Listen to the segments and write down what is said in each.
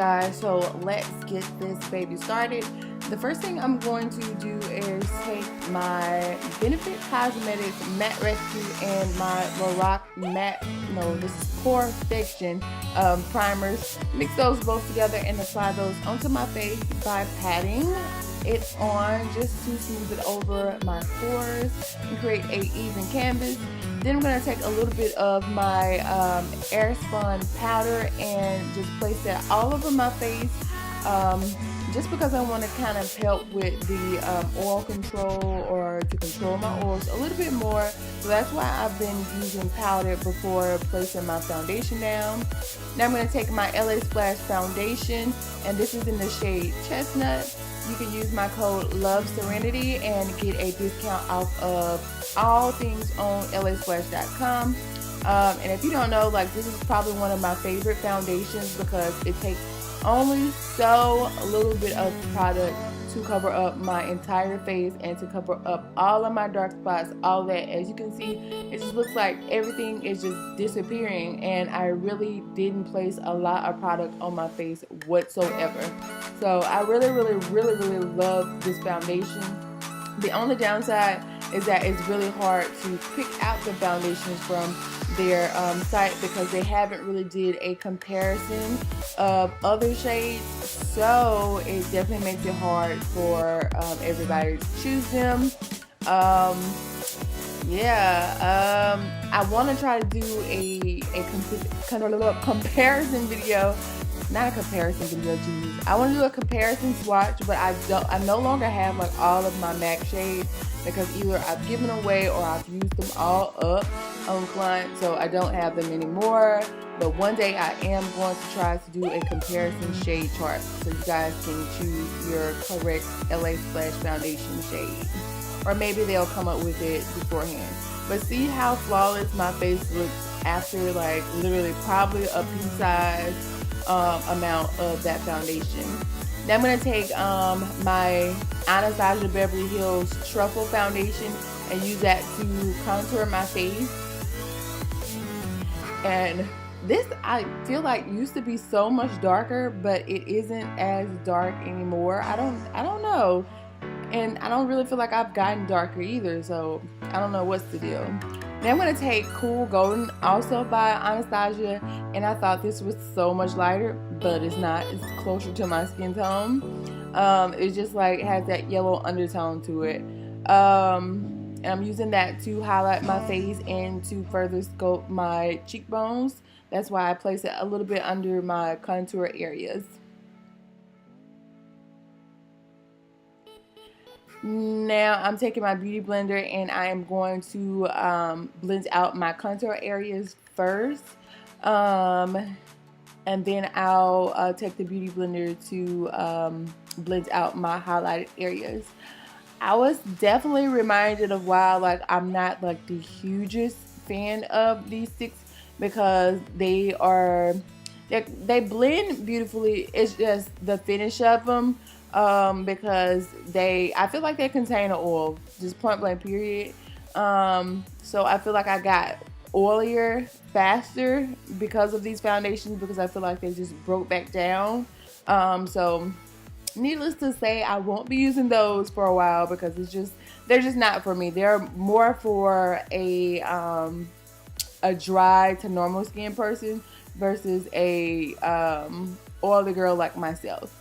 guys, so let's get this baby started. The first thing I'm going to do is take my Benefit Cosmetics Matte Rescue and my Lorac Matte, no, this is Perfection primers. Mix those both together and apply those onto my face by patting it on just to smooth it over my pores and create a even canvas. Then I'm going to take a little bit of my Airspun powder and just place that all over my face, just because I want to kind of help with the oil control, or to control my oils a little bit more. So that's why I've been using powder before placing my foundation down. Now I'm going to take my LA Splash foundation, and this is in the shade Chestnut. You can use my code LOVESERENITY and get a discount off of all things on lasplash.com. And if you don't know, like, this is probably one of my favorite foundations because it takes only so little bit of product to cover up my entire face and to cover up all of my dark spots, all that. As you can see, it just looks like everything is just disappearing, and I really didn't place a lot of product on my face whatsoever. So I really love this foundation. The only downside is that it's really hard to pick out the foundations from their site because they haven't really did a comparison of other shades, so it definitely makes it hard for everybody to choose them. I want to try to do a comparison video. Not a comparison video, geez. I want to do a comparison swatch, but I no longer have like all of my MAC shades because either I've given away or I've used them all up on clients, so I don't have them anymore. But one day I am going to try to do a comparison shade chart so you guys can choose your correct LA Splash foundation shade, or maybe they'll come up with it beforehand. But see how flawless my face looks after like literally probably a pea-size amount of that foundation. Now I'm going to take my Anastasia Beverly Hills Truffle foundation and use that to contour my face. And this, I feel like, used to be so much darker, but it isn't as dark anymore. I don't know, and I don't really feel like I've gotten darker either, so I don't know what's the deal. Then I'm going to take Cool Golden, also by Anastasia, and I thought this was so much lighter, but it's not. It's closer to my skin tone. It's just like, it has that yellow undertone to it. And I'm using that to highlight my face and to further sculpt my cheekbones. That's why I place it a little bit under my contour areas. Now I'm taking my beauty blender and I am going to blend out my contour areas first, and then I'll take the beauty blender to blend out my highlighted areas. I was definitely reminded of why like I'm not like the hugest fan of these sticks, because they blend beautifully. It's just the finish of them. Because I feel like they contain an oil, just point blank period. So I feel like I got oilier faster because of these foundations, because I feel like they just broke back down. So needless to say, I won't be using those for a while because they're just not for me. They're more for a dry to normal skin person versus a oily girl like myself.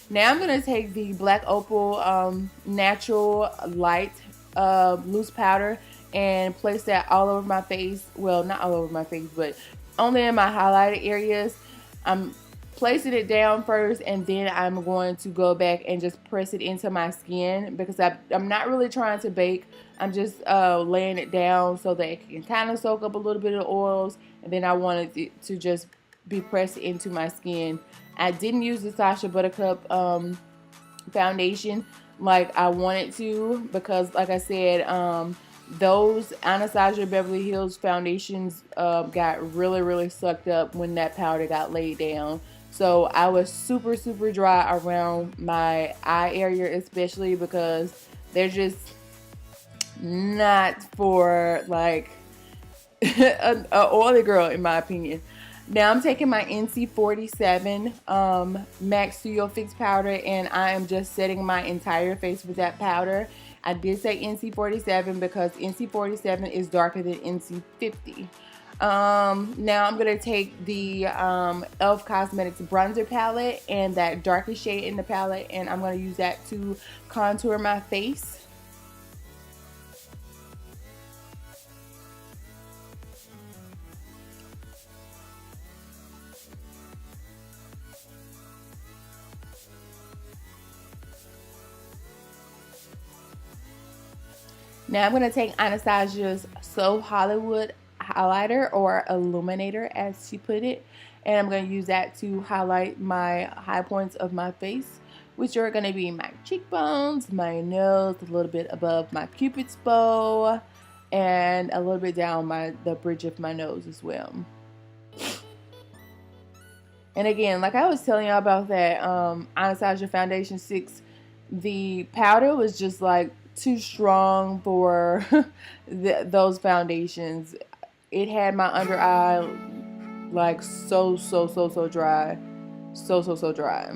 Now I'm going to take the Black Opal Natural Light loose powder and place that all over my face. Well, not all over my face, but only in my highlighted areas. I'm placing it down first, and then I'm going to go back and just press it into my skin, because I'm not really trying to bake. I'm just laying it down so that it can kind of soak up a little bit of oils, and then I wanted it to just be pressed into my skin. I didn't use the Sacha Buttercup foundation like I wanted to, because like I said, those Anastasia Beverly Hills foundations got really sucked up when that powder got laid down. So I was super dry around my eye area, especially because they're just not for like an oily girl, in my opinion. Now I'm taking my NC47 MAC Studio Fix powder, and I am just setting my entire face with that powder. I did say NC47 because NC47 is darker than NC50. Now I'm going to take the e.l.f. Cosmetics bronzer palette and that darkest shade in the palette, and I'm going to use that to contour my face. Now I'm going to take Anastasia's So Hollywood highlighter, or illuminator as she put it, and I'm going to use that to highlight my high points of my face, which are going to be my cheekbones, my nose, a little bit above my cupid's bow, and a little bit down the bridge of my nose as well. And again, like I was telling y'all about that Anastasia Foundation 6, the powder was just like too strong for those foundations. It had my under eye like so dry. So dry.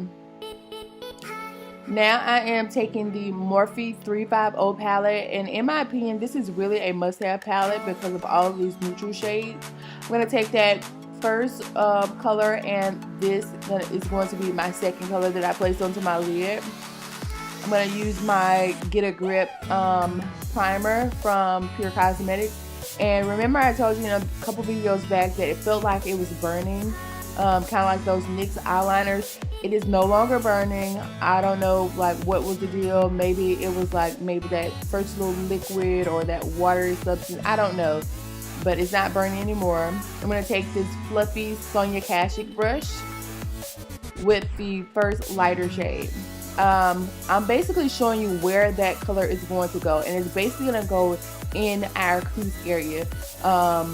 Now I am taking the Morphe 350 palette, and in my opinion this is really a must-have palette because of all of these neutral shades. I'm going to take that first color, and this is going to be my second color that I placed onto my lid. I'm going to use my Get a Grip primer from Pure Cosmetics. And remember I told you in a couple videos back that it felt like it was burning, kind of like those NYX eyeliners. It is no longer burning. I don't know like what was the deal. Maybe it was like that first little liquid or that watery substance. I don't know. But it's not burning anymore. I'm going to take this fluffy Sonia Kashuk brush with the first lighter shade. I'm basically showing you where that color is going to go, and it's basically going to go in our crease area. I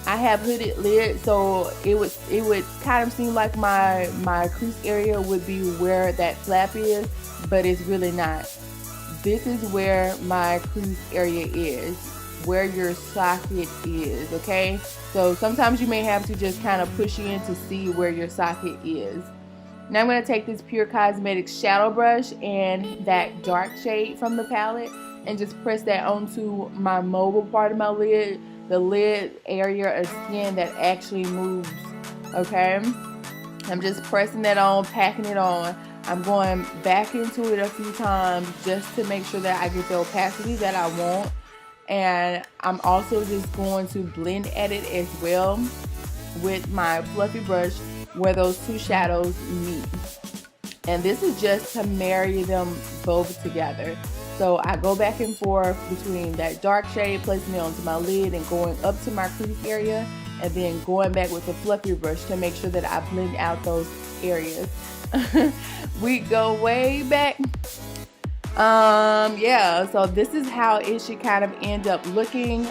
have hooded lid, so it would kind of seem like my crease area would be where that flap is, but it's really not. This is where my crease area is, where your socket is, okay? So sometimes you may have to just kind of push in to see where your socket is. Now I'm going to take this Pure Cosmetics shadow brush and that dark shade from the palette and just press that onto my mobile part of my lid, the lid area of skin that actually moves, okay? I'm just pressing that on, packing it on. I'm going back into it a few times just to make sure that I get the opacity that I want. And I'm also just going to blend at it as well with my fluffy brush where those two shadows meet. And this is just to marry them both together. So I go back and forth between that dark shade, placing it onto my lid and going up to my crease area, and then going back with the fluffy brush to make sure that I blend out those areas. We go way back. Yeah, so this is how it should kind of end up looking.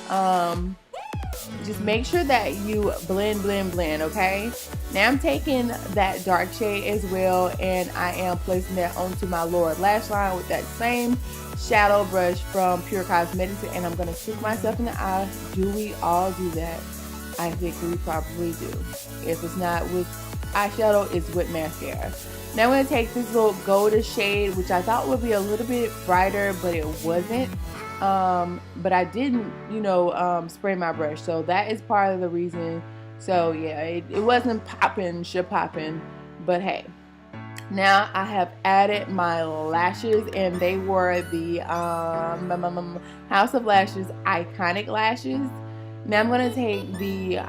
Just make sure that you blend, okay? Now I'm taking that dark shade as well, and I am placing that onto my lower lash line with that same shadow brush from Pure Cosmetics, and I'm going to stick myself in the eye. Do we all do that? I think we probably do. If it's not with eyeshadow, it's with mascara. Now I'm going to take this little goldish shade, which I thought would be a little bit brighter, but it wasn't. But I didn't, spray my brush, so that is part of the reason. So yeah, it wasn't popping, but hey. Now I have added my lashes, and they were the House of Lashes Iconic Lashes. Now I'm going to take the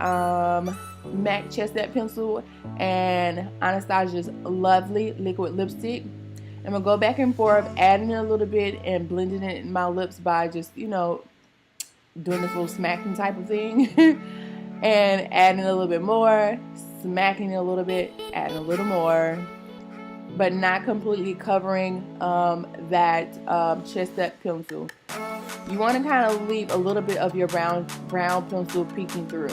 MAC Chestnut pencil and Anastasia's Lovely liquid lipstick. I'm going to go back and forth, adding it a little bit and blending it in my lips by just, doing this little smacking type of thing. And adding a little bit more, smacking it a little bit, adding a little more, but not completely covering that chestnut pencil. You want to kind of leave a little bit of your brown pencil peeking through.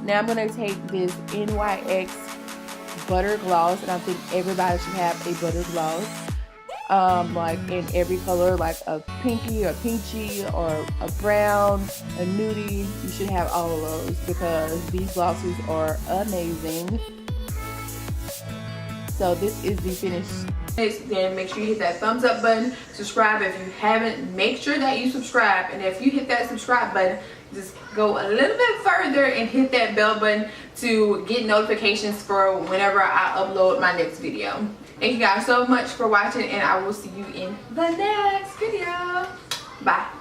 Now I'm going to take this NYX butter gloss, and I think everybody should have a butter gloss. like in every color, like a pinky or peachy or a brown, a nudie. You should have all of those because these glosses are amazing. So this is the finished. Then make sure you hit that thumbs up button, subscribe if you haven't, make sure that you subscribe, and if you hit that subscribe button, just go a little bit further and hit that bell button to get notifications for whenever I upload my next video. Thank you guys so much for watching, and I will see you in the next video. Bye.